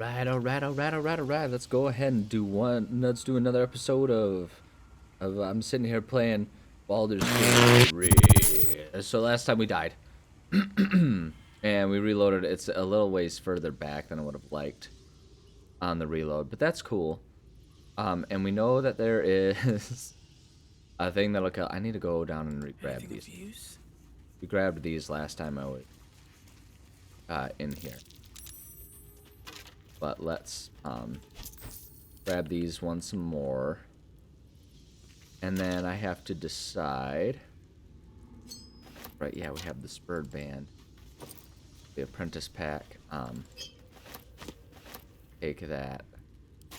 Right, all right, all right, all right, all right. Let's go ahead and do one. Let's do another episode of I'm sitting here playing Baldur's Gate 3. So last time we died, and we reloaded. It's a little ways further back than I would have liked on the reload, but that's cool. And we know that there is a thing that'll kill. I need to go down and grab Anything of these. use? We grabbed these last time I was in here, but let's grab these once more. And then I have to decide. Right, yeah, we have the spurred band. The apprentice pack. Take that.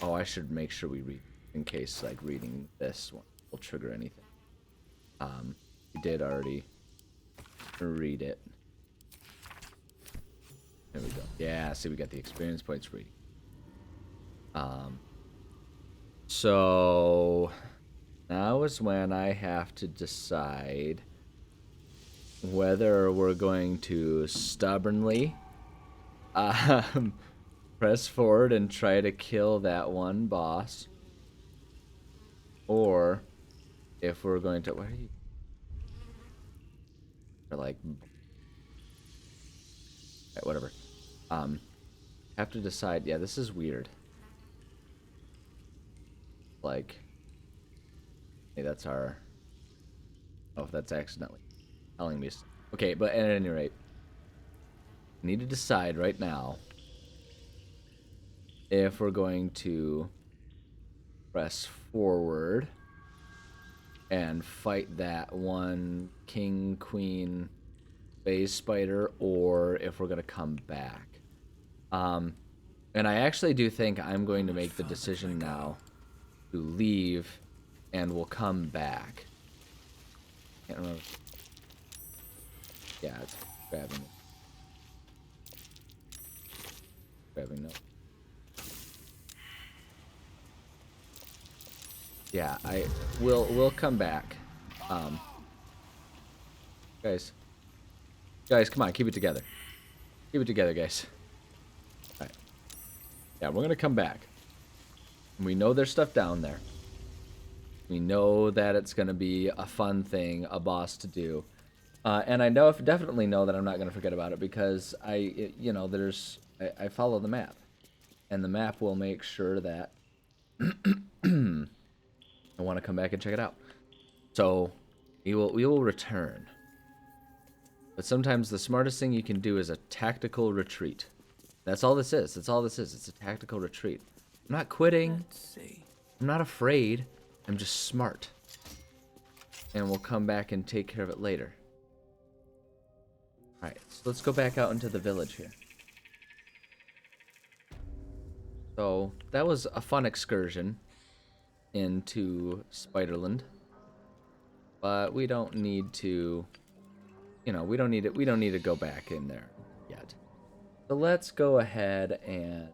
Oh, I should make sure we read in case like reading this one will trigger anything. We did already read it. There we go. Yeah, see we got the experience points reading. So now is when I have to decide whether we're going to stubbornly press forward and try to kill that one boss, or if we're going to, what are you, or like, whatever. Have to decide. Yeah, this is weird. Like, hey, that's our. Oh, that's accidentally telling me. Okay, but at any rate, I need to decide right now if we're going to press forward and fight that one king, queen, phase spider, or if we're gonna come back. And I actually do think I'm going to make the decision now to leave, and we'll come back. Can't remember. Yeah, it's grabbing it. Grabbing no. Yeah, we'll come back. Guys, come on, keep it together. Keep it together, guys. All right. Yeah, we're gonna come back. We know there's stuff down there. We know that it's gonna be a fun thing, a boss to do. And I definitely know that I'm not gonna forget about it because I follow the map, and the map will make sure that I want to come back and check it out. So we will return. But sometimes the smartest thing you can do is a tactical retreat. That's all this is. That's all this is. It's a tactical retreat. I'm not quitting. Let's see. I'm not afraid. I'm just smart. And we'll come back and take care of it later. Alright, so let's go back out into the village here. So that was a fun excursion into Spiderland. But we don't need to, we don't need to go back in there yet. So let's go ahead and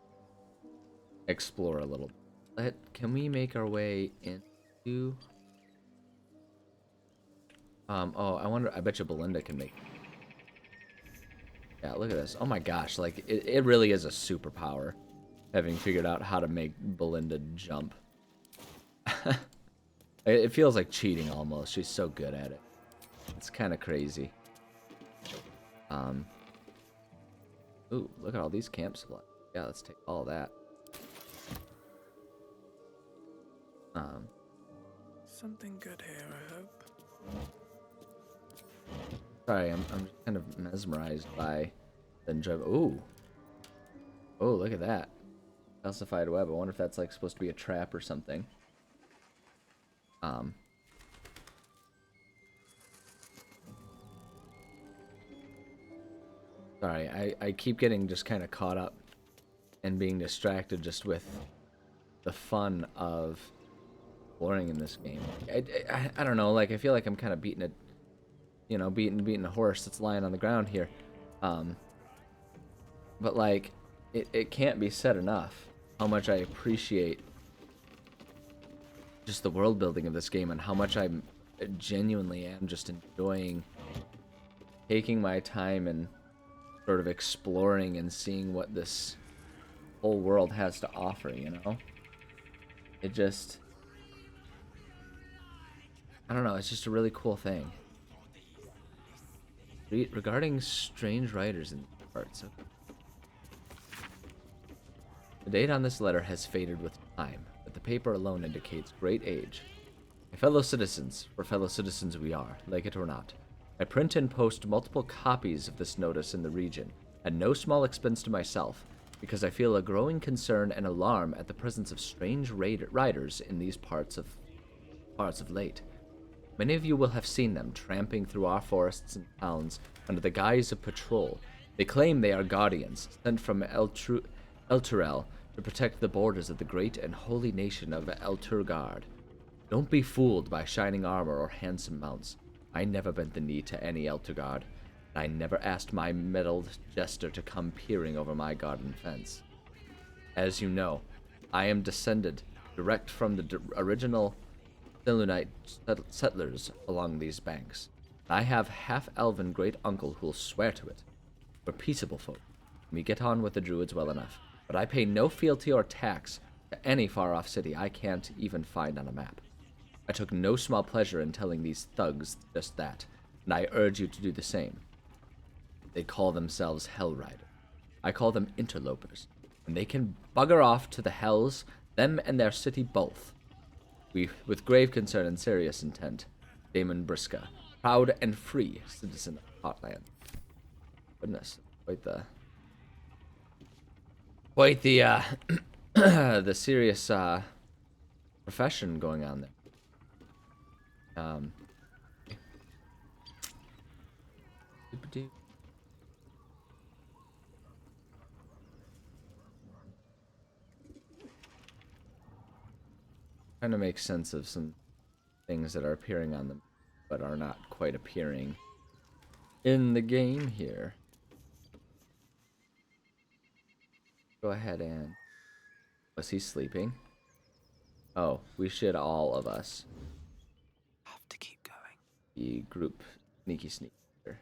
explore a little. Can we make our way into I bet you Belinda can make. Yeah, look at this. Oh my gosh, like it really is a superpower having figured out how to make Belinda jump. It feels like cheating almost. She's so good at it. It's kind of crazy. Ooh, look at all these camp supplies. Yeah, let's take all of that. Something good here, I hope. Sorry, I'm just kind of mesmerized by the enjoyment. Ooh. Oh, look at that. Calcified web. I wonder if that's like supposed to be a trap or something. Sorry, I keep getting just kind of caught up and being distracted just with the fun of exploring in this game. I don't know, like I feel like I'm kind of beating a, beating a horse that's lying on the ground here. But like, it can't be said enough how much I appreciate just the world building of this game and how much I genuinely am just enjoying taking my time and sort of exploring and seeing what this whole world has to offer, you know? It just, I don't know, it's just a really cool thing. Regarding strange writers in parts. The date on this letter has faded with time, but the paper alone indicates great age. My fellow citizens, for fellow citizens we are, like it or not. I print and post multiple copies of this notice in the region, at no small expense to myself, because I feel a growing concern and alarm at the presence of strange riders in these parts of late. Many of you will have seen them tramping through our forests and towns under the guise of patrol. They claim they are guardians, sent from Elturel to protect the borders of the great and holy nation of Elturgard. Don't be fooled by shining armor or handsome mounts. I never bent the knee to any Elturgard, and I never asked my meddled jester to come peering over my garden fence. As you know, I am descended direct from the original Silunite settlers along these banks. I have half-elven great-uncle who'll swear to it. We're peaceable folk, and we get on with the druids well enough, but I pay no fealty or tax to any far-off city I can't even find on a map. I took no small pleasure in telling these thugs just that, and I urge you to do the same. They call themselves Hellriders. I call them interlopers, and they can bugger off to the hells, them and their city both. We, with grave concern and serious intent, Damon Briska, proud and free citizen of Heartland. Goodness, quite the the serious profession going on there. Trying to make sense of some things that are appearing on them, but are not quite appearing in the game here. Go ahead and... Was he sleeping? Oh, we should all of us Have to keep going. be group sneaky. I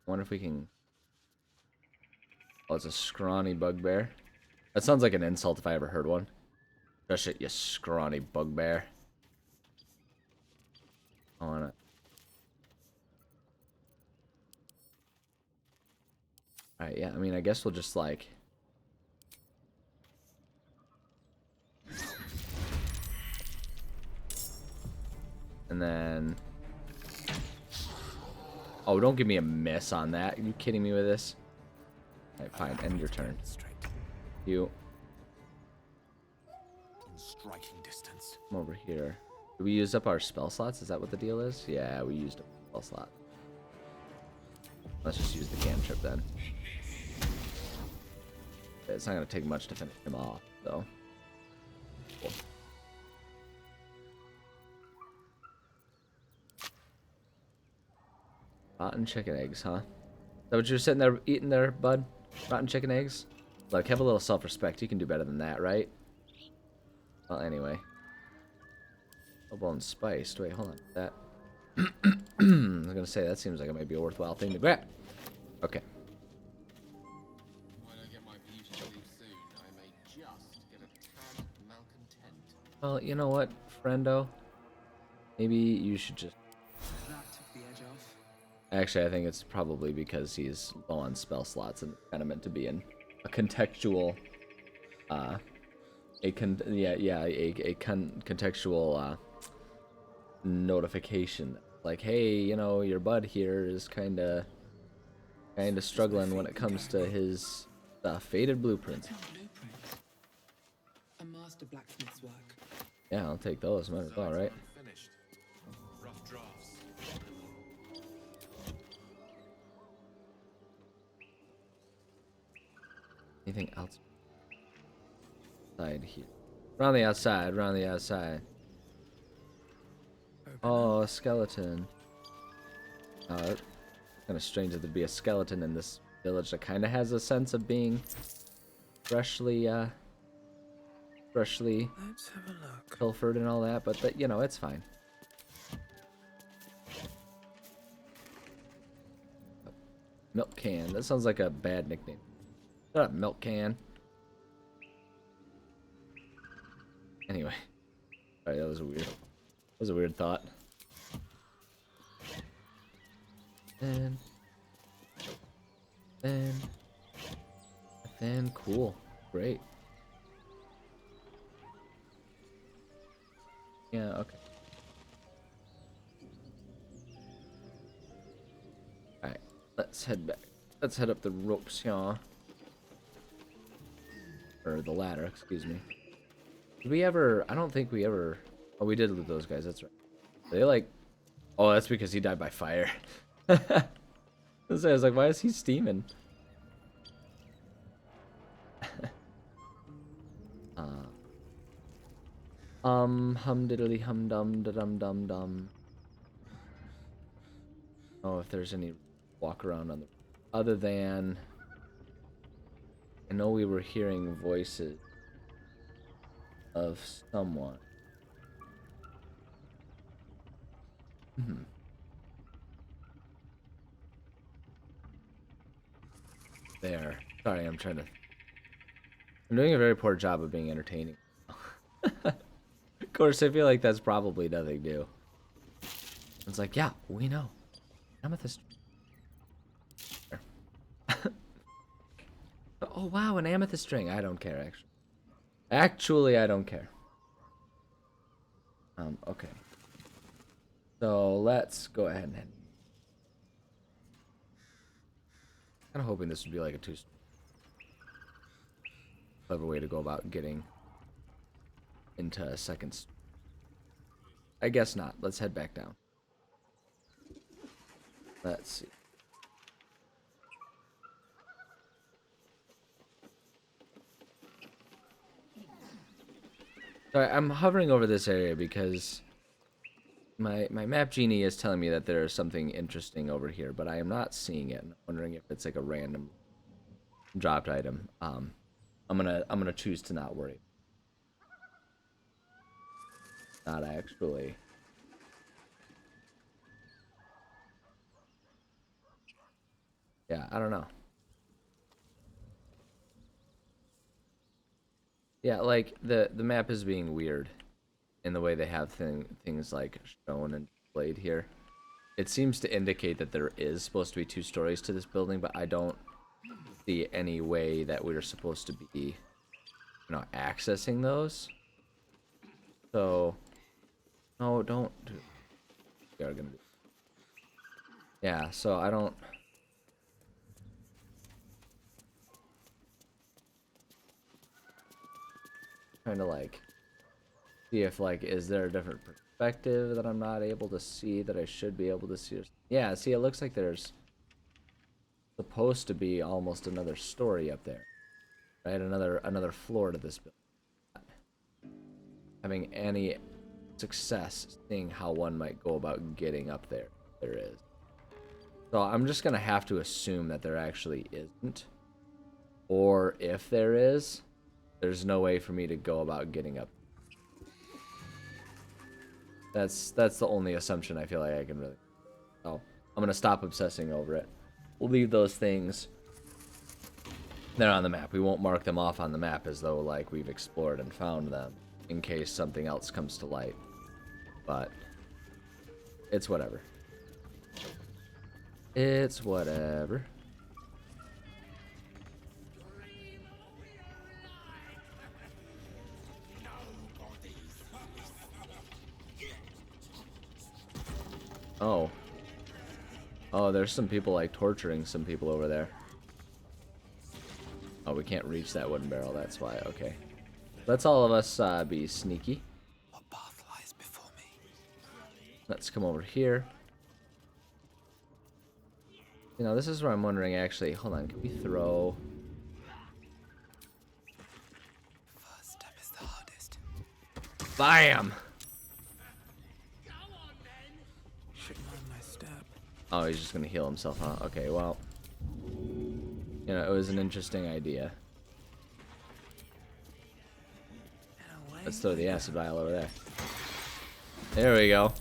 wonder if we can... Oh, it's a scrawny bugbear. That sounds like an insult if I ever heard one. Just it, you scrawny bugbear. I wanna... Alright, yeah, I mean, I guess we'll just, like... And then... Oh, don't give me a miss on that. Are you kidding me with this? Alright, fine, end your turn. You... Striking distance. Come over here. Did we use up our spell slots? Is that what the deal is? Yeah, we used up a spell slot. Let's just use the cantrip then. It's not going to take much to finish him off, though. Cool. Rotten chicken eggs, huh? Is that what you're sitting there eating there, bud? Rotten chicken eggs? Look, have a little self-respect. You can do better than that, right? Well, anyway. Double and spiced. Wait, hold on. That. I was gonna say, that seems like it might be a worthwhile thing to grab. Okay. When I get my beauty sleep soon, I may just get a tad malcontent. Well, you know what, friendo? Maybe you should just... That took the edge off. Actually, I think it's probably because he's low on spell slots and kind of meant to be in a contextual... contextual notification, like, hey, you know, your bud here is kind of struggling when it comes to his faded blueprints. A master blacksmith's work. Yeah, I'll take those. Might as well, right? Finished. Rough drafts. Anything else? Side here. Around the outside. Around the outside. Oh, a skeleton. Kind of strange that there'd be a skeleton in this village that kind of has a sense of being freshly Let's have a look. pilfered and all that, but that, you know, it's fine. Milk can. That sounds like a bad nickname. Shut up, milk can. Anyway. Sorry, that was a weird thought. And cool. Great. Yeah, okay. Alright, let's head back. Let's head up the ropes, y'all. Or the ladder, excuse me. Did we ever... I don't think we ever... Oh, we did with those guys, that's right. They like... Oh, that's because he died by fire. I was like, why is he steaming? Hum diddly hum dum da dum dum dum. Oh, if there's any walk around on the... Other than... I know we were hearing voices of someone. There. Sorry, I'm doing a very poor job of being entertaining. Of course, I feel like that's probably nothing new. It's like, yeah, we know. Amethyst. Oh, wow, an amethyst string. I don't care, actually. Actually, I don't care. Okay. So, let's go ahead and head. Kind of hoping this would be like a clever way to go about getting into a second. I guess not. Let's head back down. Let's see. Sorry, I'm hovering over this area because my map genie is telling me that there is something interesting over here, but I am not seeing it. And I'm wondering if it's like a random dropped item. I'm gonna choose to not worry. Not actually. Yeah, I don't know. Yeah, like the map is being weird in the way they have things like shown and displayed here. It seems to indicate that there is supposed to be 2 stories to this building, but I don't see any way that we're supposed to be, accessing those. So, no, don't do. We are gonna do. Yeah, so I don't. Trying to like see if like is there a different perspective that I'm not able to see that I should be able to see. Yeah, see, it looks like there's supposed to be almost another story up there, right? Another floor to this building. Having any success seeing how one might go about getting up there. There is. So I'm just gonna have to assume that there actually isn't, or if there is, there's no way for me to go about getting up. That's the only assumption I feel like I can really. So I'm gonna stop obsessing over it. We'll leave those things. They're on the map. We won't mark them off on the map as though like we've explored and found them in case something else comes to light. But it's whatever. It's whatever. Oh. Oh, there's some people like torturing some people over there. Oh, we can't reach that wooden barrel, that's why. Okay. Let's all of us be sneaky. What path lies before me? Let's come over here. This is where I'm wondering actually. Hold on, can we throw... First step is the hardest. BAM! Shouldn't mind my step. Oh, he's just gonna heal himself, huh? Okay, well... it was an interesting idea. Let's throw the acid vial over there. There we go.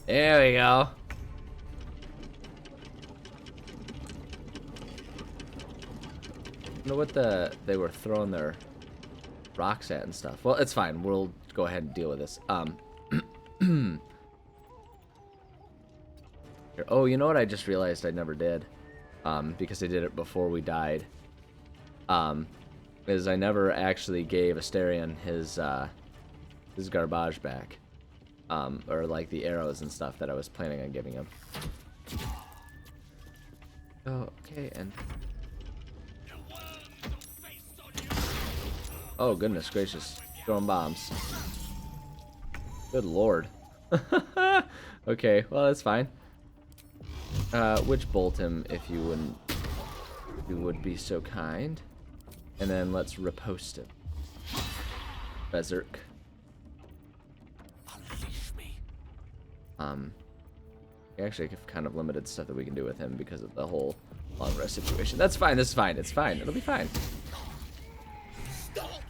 There we go. know what they were throwing their rocks at and stuff. Well, it's fine. We'll go ahead and deal with this. Here. Oh, you know what I just realized I never did? Because I did it before we died. Is I never actually gave Asterion his garbage back. Or like the arrows and stuff that I was planning on giving him. Oh, okay, and... Oh, goodness gracious. Throwing bombs. Good lord. Okay, well, that's fine. Witch bolt him if you wouldn't... If you would be so kind. And then let's riposte him. Berserk. Unleash me. We actually have kind of limited stuff that we can do with him because of the whole long rest situation. That's fine, this is fine, it's fine, it'll be fine. Stop!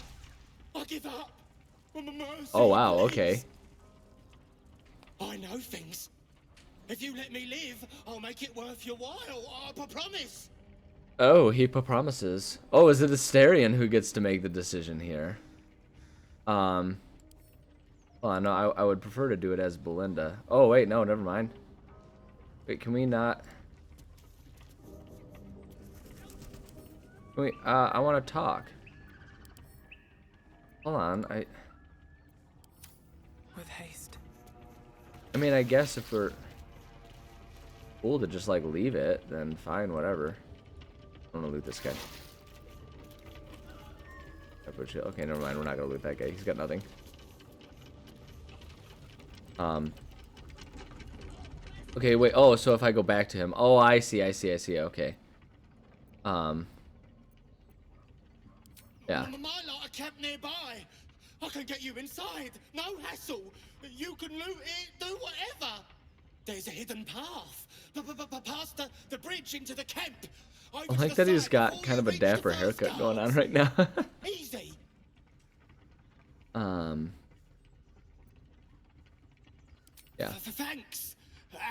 I give up. Mercy, Oh wow, please. okay. I know things. If you let me live, I'll make it worth your while. I promise. Oh, he promises. Oh, is it Asterion who gets to make the decision here? Well, no, I would prefer to do it as Belinda. Oh, wait, no, never mind. Wait, can we not... Wait, I want to talk. Hold on, With haste. I mean, I guess if we're cool to just, like, leave it, then fine, whatever. I'm gonna loot this guy. Okay, never mind, we're not gonna loot that guy. He's got nothing. Okay, wait, oh, so if I go back to him... Oh, I see, okay. Yeah. My lot are camped nearby. I can get you inside. No hassle. You can loot it, do whatever. There's a hidden path. Past the bridge into the camp. I like that he's got kind of a dapper haircut going on right now. Easy. Yeah. Thanks.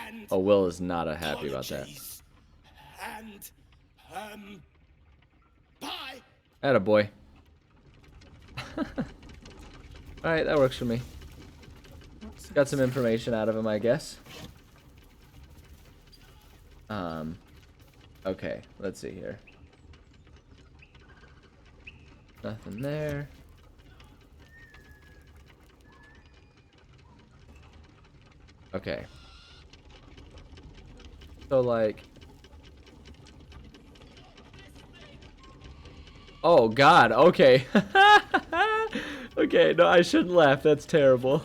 And Oh, Will is not happy about that. apologies. And bye. Attaboy. Alright, that works for me. Got some information out of him, I guess. Okay, let's see here. Nothing there. Okay. So, like... Oh, God, okay. Okay, no, I shouldn't laugh. That's terrible.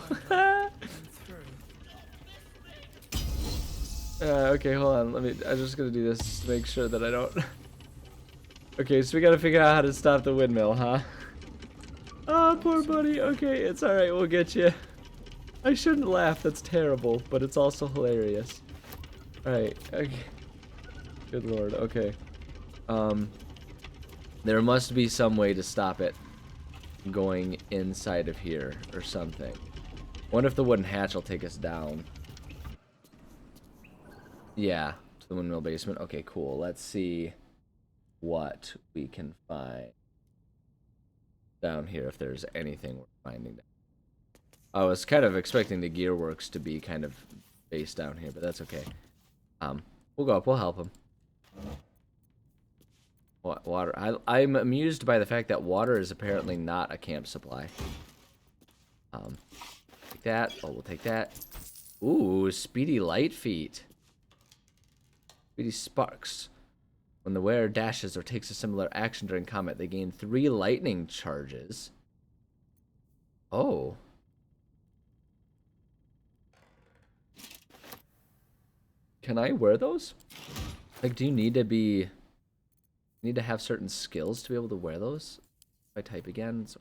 Okay, hold on. I'm just gonna do this just to make sure that I don't... Okay, so we gotta figure out how to stop the windmill, huh? Oh, poor buddy. Okay, it's alright. We'll get you. I shouldn't laugh. That's terrible, but it's also hilarious. Alright, okay. Good lord, okay. There must be some way to stop it going inside of here or something. Wonder if the wooden hatch will take us down. Yeah, to the windmill basement. Okay, cool. Let's see what we can find down here, if there's anything we're finding. I was kind of expecting the gearworks to be kind of based down here, but that's okay. We'll go up. We'll help him. What water? I'm amused by the fact that water is apparently not a camp supply. Take that. Oh, we'll take that. Ooh, speedy light feet. Speedy sparks. When the wearer dashes or takes a similar action during combat, they gain 3 lightning charges. Oh. Can I wear those? Like, do you need to have certain skills to be able to wear those? If I type again. So...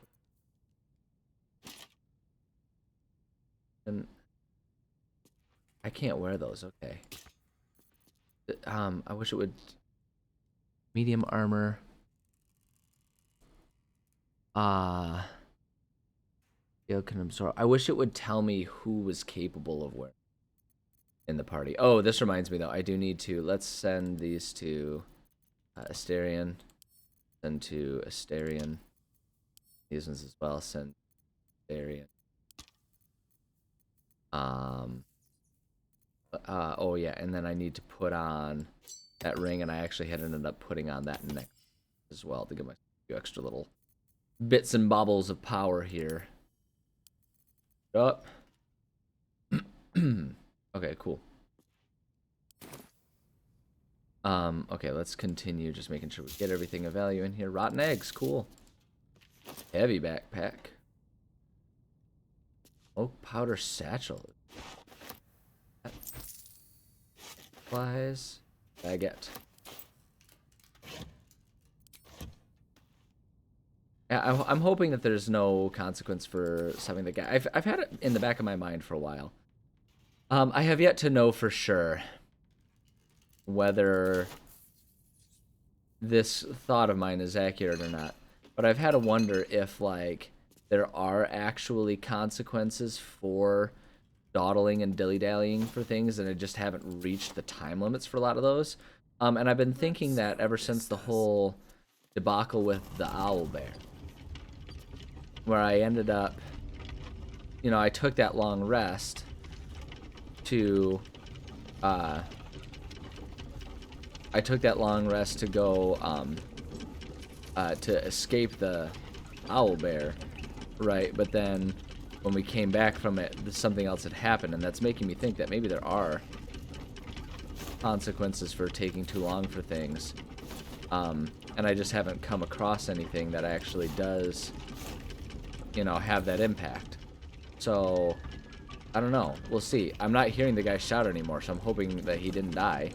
And I can't wear those. Okay. I wish it would... Medium armor. Yo, can absorb. I wish it would tell me who was capable of wearing in the party. Oh, this reminds me though. I do need to... Let's send these to Asterion. Send to Asterion. These ones as well. Send Asterion. Oh yeah, and then I need to put on that ring, and I actually had ended up putting on that neck as well to get my few extra little bits and bobbles of power here. Up. Okay, cool. Okay, let's continue just making sure we get everything of value in here. Rotten eggs, cool. Heavy backpack. Oak powder satchel. Supplies. Baguette. Yeah, I'm hoping that there's no consequence for something that guy. I've had it in the back of my mind for a while. I have yet to know for sure whether this thought of mine is accurate or not. But I've had to wonder if, like, there are actually consequences for dawdling and dilly-dallying for things, and I just haven't reached the time limits for a lot of those. And I've been thinking that ever since the whole debacle with the owl bear, where I ended up, you know, I took that long rest to, go, to escape the owl bear, right? But then when we came back from it, something else had happened, and that's making me think that maybe there are consequences for taking too long for things. And I just haven't come across anything that actually does, you know, have that impact. So, I don't know. We'll see. I'm not hearing the guy shout anymore, so I'm hoping that he didn't die.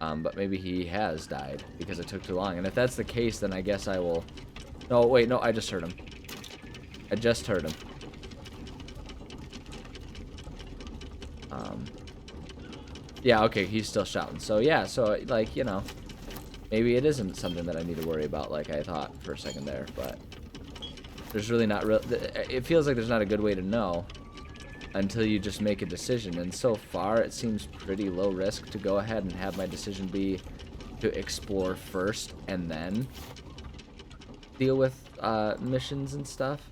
But maybe he has died because it took too long. And if that's the case, then I guess I will... No, wait, no, I just heard him. I just heard him. Yeah, okay, he's still shouting. So, yeah, so, like, you know, maybe it isn't something that I need to worry about like I thought for a second there, but there's really not real... It feels like there's not a good way to know until you just make a decision, and so far it seems pretty low risk to go ahead and have my decision be to explore first and then deal with missions and stuff.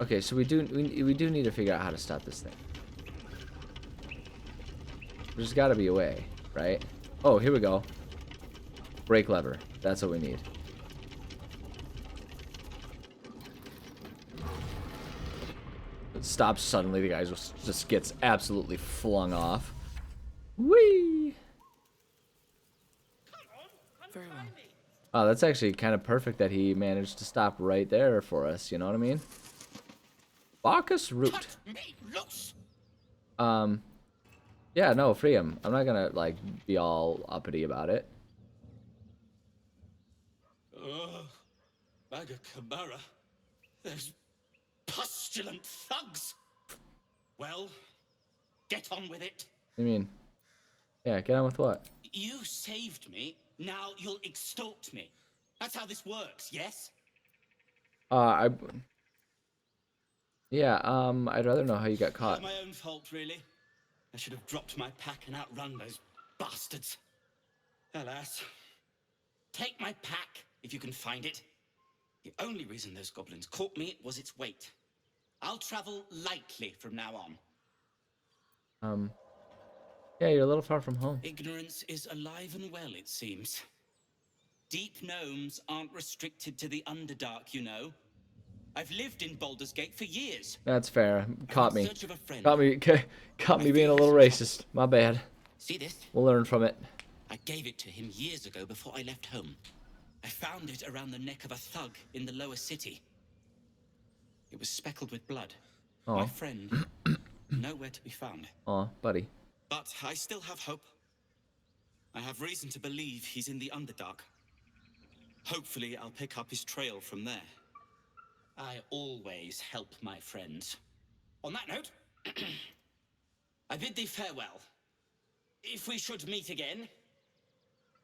Okay, so we do need to figure out how to stop this thing. There's got to be a way, right? Oh, here we go. Brake lever. That's what we need. It stops suddenly. The guy just gets absolutely flung off. Whee! Very well. Oh, that's actually kind of perfect that he managed to stop right there for us. You know what I mean? Bacchus root. Cut me loose! Yeah, no, free him. I'm not gonna, like, be all uppity about it. Ugh. Bagakabara. Those pustulant thugs. Well, get on with it. I mean, yeah, get on with what? You saved me, now you'll extort me. That's how this works, yes? Yeah, I'd rather know how you got caught. My own fault, really. I should have dropped my pack and outrun those bastards. Alas. Take my pack, if you can find it. The only reason those goblins caught me was its weight. I'll travel lightly from now on. Yeah, you're a little far from home. Ignorance is alive and well, it seems. Deep gnomes aren't restricted to the Underdark, you know. I've lived in Baldur's Gate for years. That's fair. Caught me. In search of a friend. Caught me being a little racist. My bad. See this? We'll learn from it. I gave it to him years ago before I left home. I found it around the neck of a thug in the lower city. It was speckled with blood. Aw. My friend, nowhere to be found. Aw, buddy. But I still have hope. I have reason to believe he's in the Underdark. Hopefully, I'll pick up his trail from there. I always help my friends. On that note, I bid thee farewell. If we should meet again,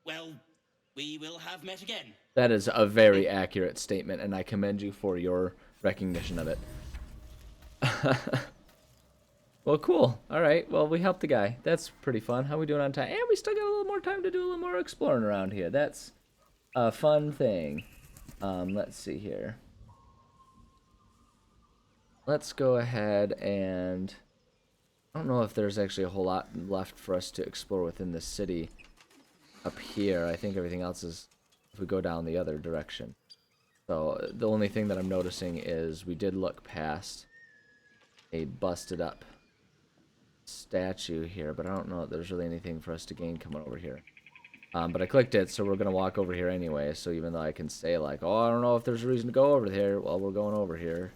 well, we will have met again. That is a very accurate statement, and I commend you for your recognition of it. Well, cool. All right. Well, we helped the guy. That's pretty fun. How we doing on time? And we still got a little more time to do a little more exploring around here. That's a fun thing. Let's see here. Let's go ahead and... I don't know if there's actually a whole lot left for us to explore within the city up here. I think everything else is if we go down the other direction. So the only thing that I'm noticing is we did look past a busted up statue here, but I don't know if there's really anything for us to gain coming over here. But I clicked it, so we're going to walk over here anyway. So even though I can say like, oh, I don't know if there's a reason to go over here, well, we're going over here.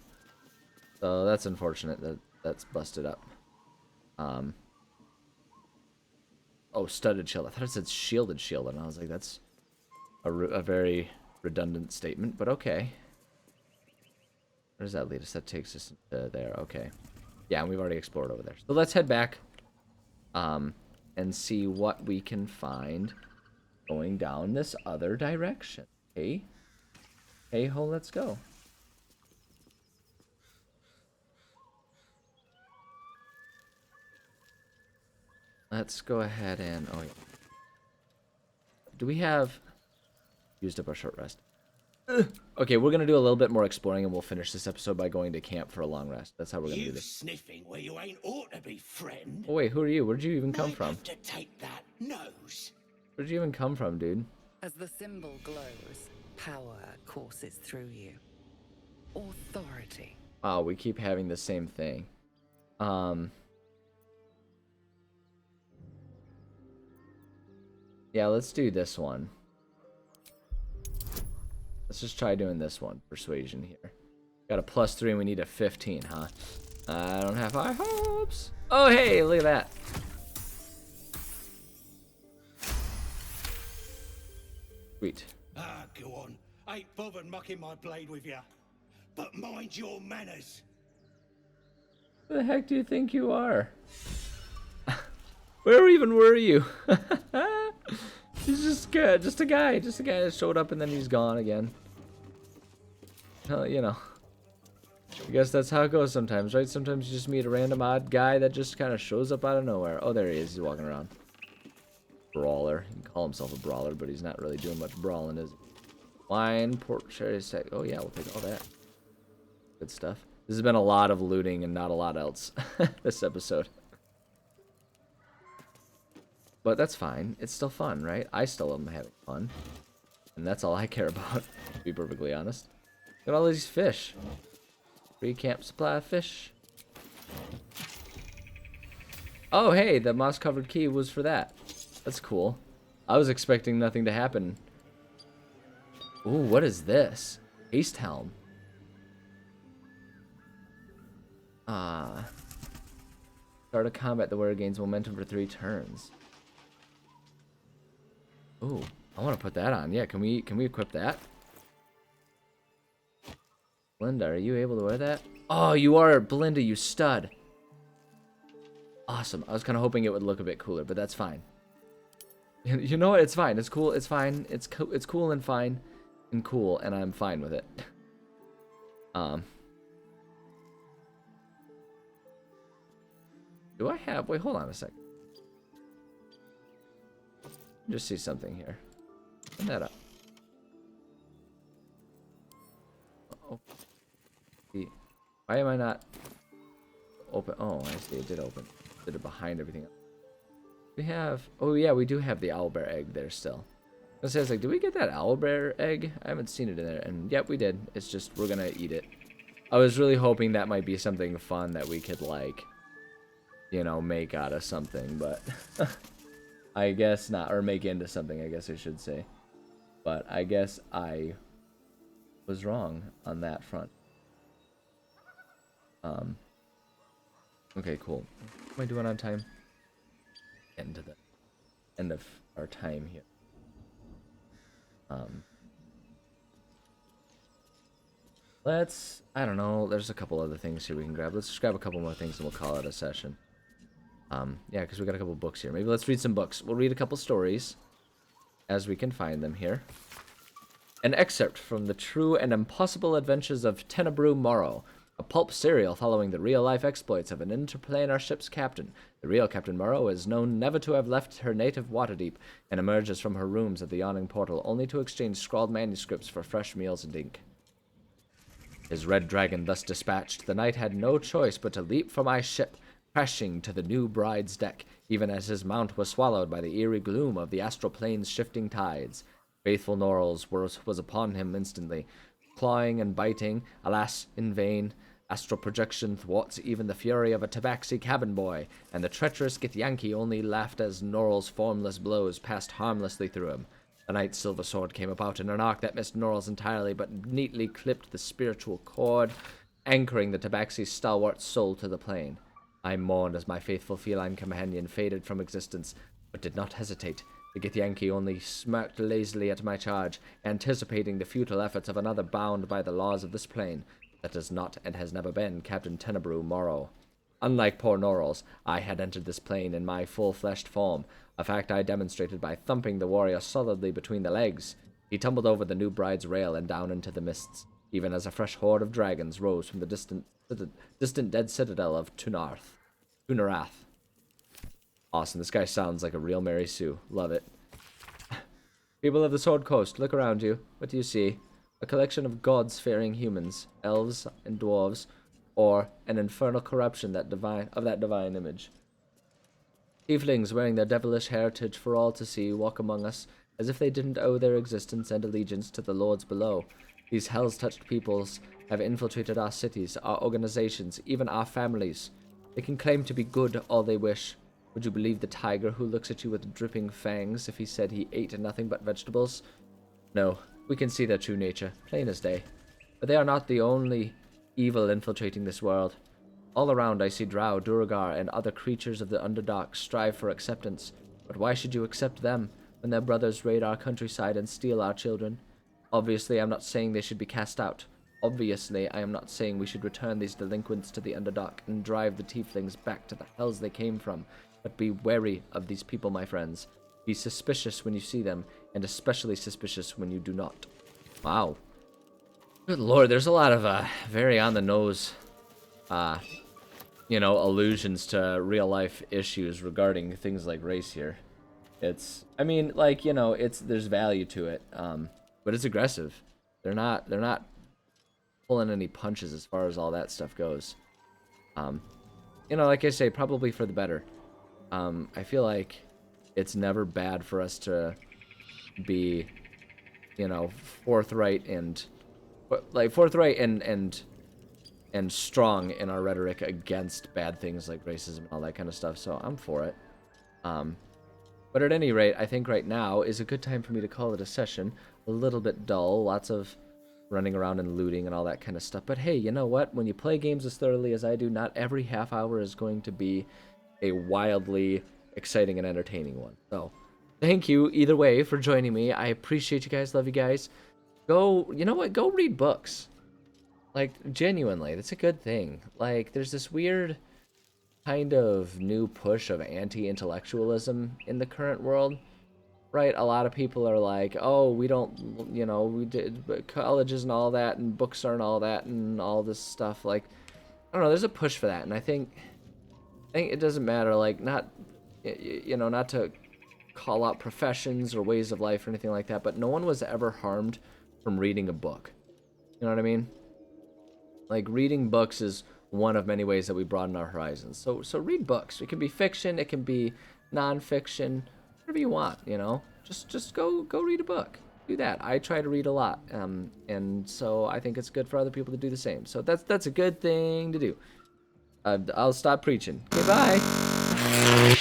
So that's unfortunate that that's busted up. Oh, studded shield. I thought it said shielded shield, and I was like, that's a very redundant statement, but okay. Where does that lead us? That takes us to there. Okay. Yeah, and we've already explored over there. So let's head back and see what we can find going down this other direction. Okay? Hey ho, let's go. Let's go ahead and... Oh, yeah. Do we have... Used up our short rest. Okay, we're going to do a little bit more exploring, and we'll finish this episode by going to camp for a long rest. That's how we're going to do this. Sniffing where you ain't ought to be, friend. Oh, wait, who are you? Where'd you even come Might from? have to take that nose. Where'd you even come from, dude? As the symbol glows, power courses through you. Authority. Wow, we keep having the same thing. Yeah, let's do this one. Let's just try doing this one. Persuasion here. Got a +3 and we need a 15, huh? I don't have high hopes. Oh, hey, look at that. Sweet. Ah, go on. Ain't bothered mucking my blade with ya. But mind your manners. Who the heck do you think you are? Where even were you? He's just a guy that showed up and then he's gone again. You know. I guess that's how it goes sometimes, right? Sometimes you just meet a random odd guy that just kind of shows up out of nowhere. Oh, there he is. He's walking around. Brawler. He can call himself a brawler, but he's not really doing much brawling, is he? Wine, pork, cherry steak. Oh, yeah, we'll take all that. Good stuff. This has been a lot of looting and not a lot else this episode. But that's fine. It's still fun, right? I still am having fun. And that's all I care about, to be perfectly honest. Look at all these fish. Free camp supply of fish. Oh, hey, the moss-covered key was for that. That's cool. I was expecting nothing to happen. Ooh, what is this? Haste helm. Start a combat, the wearer gains momentum for 3 turns. Ooh, I want to put that on. Yeah, can we equip that? Belinda, are you able to wear that? Oh, you are, Belinda, you stud. Awesome. I was kind of hoping it would look a bit cooler, but that's fine. You know what? It's fine. It's cool. It's fine. It's cool and fine and cool, and I'm fine with it. Do I have... Wait, hold on a second. Just see something here. Turn that up. Uh-oh. Why am I not open? Oh, I see. It did open. Did it behind everything else. We have... Oh, yeah, we do have the owlbear egg there still. I was like, did we get that owlbear egg? I haven't seen it in there. And, yep, we did. It's just, we're going to eat it. I was really hoping that might be something fun that we could, like, you know, make out of something, but... I guess not. Or make into something, I guess I should say. But I guess I was wrong on that front. Okay, cool. What am I doing on time? Getting to the end of our time here. I don't know, there's a couple other things here we can grab. Let's just grab a couple more things and we'll call it a session. Yeah, because we got a couple books here. Maybe let's read some books. We'll read a couple stories as we can find them here. An excerpt from The True and Impossible Adventures of Tenebrew Morrow A pulp serial following the real-life exploits of an interplanar ship's captain. The real Captain Morrow is known never to have left her native Waterdeep and emerges from her rooms at the yawning portal only to exchange scrawled manuscripts for fresh meals and ink. His red dragon thus dispatched, the knight had no choice but to leap from my ship, crashing to the new bride's deck, even as his mount was swallowed by the eerie gloom of the astral plane's shifting tides. Faithful Norrells was upon him instantly, clawing and biting, alas, in vain. Astral projection thwarts even the fury of a tabaxi cabin boy, and the treacherous Githyanki only laughed as Norrell's formless blows passed harmlessly through him. The knight's silver sword came about in an arc that missed Norrell's entirely, but neatly clipped the spiritual cord, anchoring the tabaxi's stalwart soul to the plane. I mourned as my faithful feline companion faded from existence, but did not hesitate. The Githyanki only smirked lazily at my charge, anticipating the futile efforts of another bound by the laws of this plane. That is not and has never been Captain Tenebrew Morrow. Unlike poor Norrells, I had entered this plane in my full-fleshed form, a fact I demonstrated by thumping the warrior solidly between the legs. He tumbled over the new bride's rail and down into the mists, even as a fresh horde of dragons rose from the distant dead citadel of Tunarath. Awesome, this guy sounds like a real Mary Sue. Love it. People of the Sword Coast, look around you. What do you see? A collection of gods-fearing humans, elves and dwarves, or an infernal corruption of that divine image. Tieflings wearing their devilish heritage for all to see walk among us, as if they didn't owe their existence and allegiance to the lords below. These hells-touched peoples have infiltrated our cities, our organizations, even our families. They can claim to be good all they wish. Would you believe the tiger who looks at you with dripping fangs if he said he ate nothing but vegetables? No, we can see their true nature, plain as day. But they are not the only evil infiltrating this world. All around I see drow, Duergar, and other creatures of the Underdark strive for acceptance. But why should you accept them when their brothers raid our countryside and steal our children? Obviously, I'm not saying they should be cast out. Obviously, I am not saying we should return these delinquents to the Underdark and drive the tieflings back to the hells they came from. But be wary of these people, my friends. Be suspicious when you see them, and especially suspicious when you do not. Wow. Good lord, there's a lot of very on-the-nose, allusions to real-life issues regarding things like race here. It's, I mean, like, there's value to it, but it's aggressive. They're not pulling any punches as far as all that stuff goes. Like I say, probably for the better. I feel like it's never bad for us to be, forthright and strong in our rhetoric against bad things like racism and all that kind of stuff. So I'm for it. But at any rate, I think right now is a good time for me to call it a session. A little bit dull, lots of running around and looting and all that kind of stuff. But hey, you know what? When you play games as thoroughly as I do, not every half hour is going to be a wildly exciting and entertaining one. So thank you either way for joining me. I appreciate you guys. Love you guys. Go read books. Like, genuinely, that's a good thing. Like, there's this weird kind of new push of anti-intellectualism in the current world, right? A lot of people are like, oh, we did colleges and all that, and books aren't all that, and all this stuff. Like, I don't know, there's a push for that, and I think it doesn't matter, like, not to call out professions or ways of life or anything like that, but no one was ever harmed from reading a book. You know what I mean? Like, reading books is one of many ways that we broaden our horizons. So read books. It can be fiction, it can be non-fiction, whatever you want, Just go read a book. Do that. I try to read a lot, and so I think it's good for other people to do the same. So that's a good thing to do. I'll stop preaching. Okay, bye.